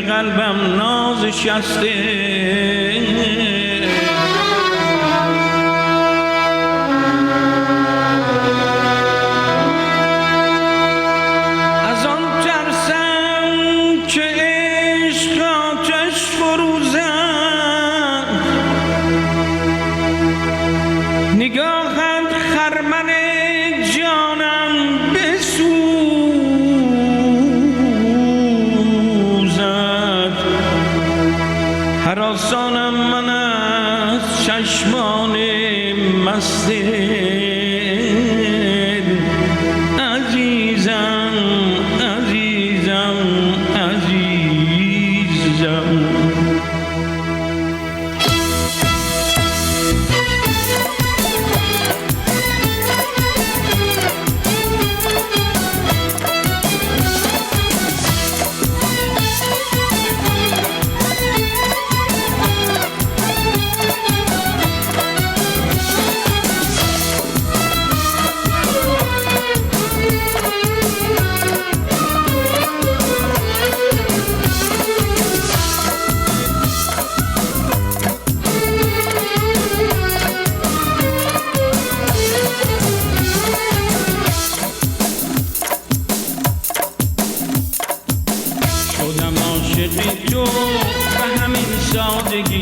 قلبم نازشسته از آن ترسم که عشق آتش فروزد نگاهت خرمن جانم بسوزد هراسانم من از چشمان مست عزیزم عزیزم عزیزم تو به همین سادگی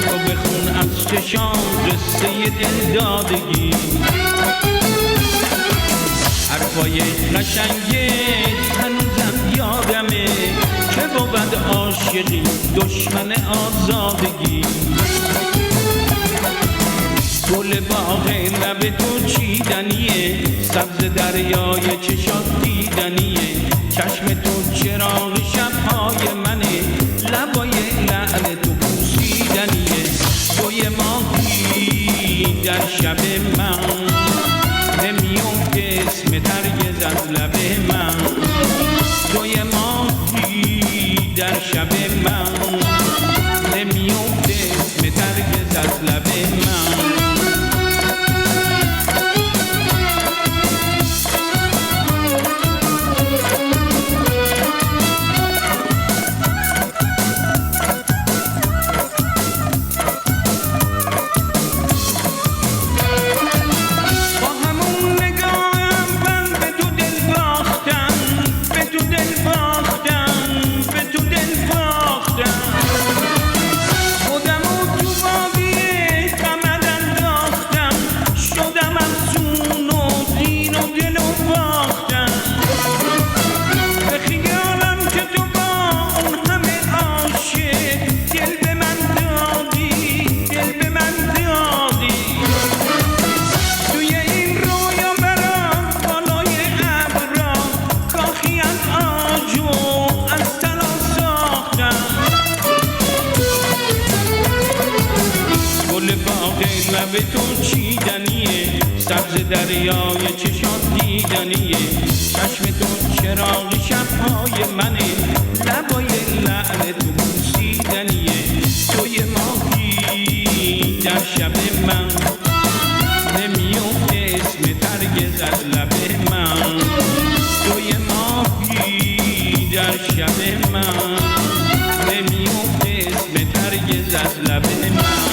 تو بخون از چشام قصه دل دادگی حرفای قشنگت هنوزم یادمه که بود عاشقی دشمن آزادگی گل باغ لب تو چیدنیه سبز دریای چشات دیدنیه چشم تو چراغ شبهای منه لبای لعل تو بوسیدنیه توی ماهی در شب من نمیفته اسم هرگز از لب من توی ماهی در شب من نمیفته اسم هرگز از لب من لب تو چیدنیه سبز دریای چشات دیدنیه چشم تو چراغ شبهای منه لبای لعل تو بوسیدنیه توی ماهی در شب من نمیفته اسم هرگز از لب من توی ماهی در شب من نمیفته اسم هرگز از لب من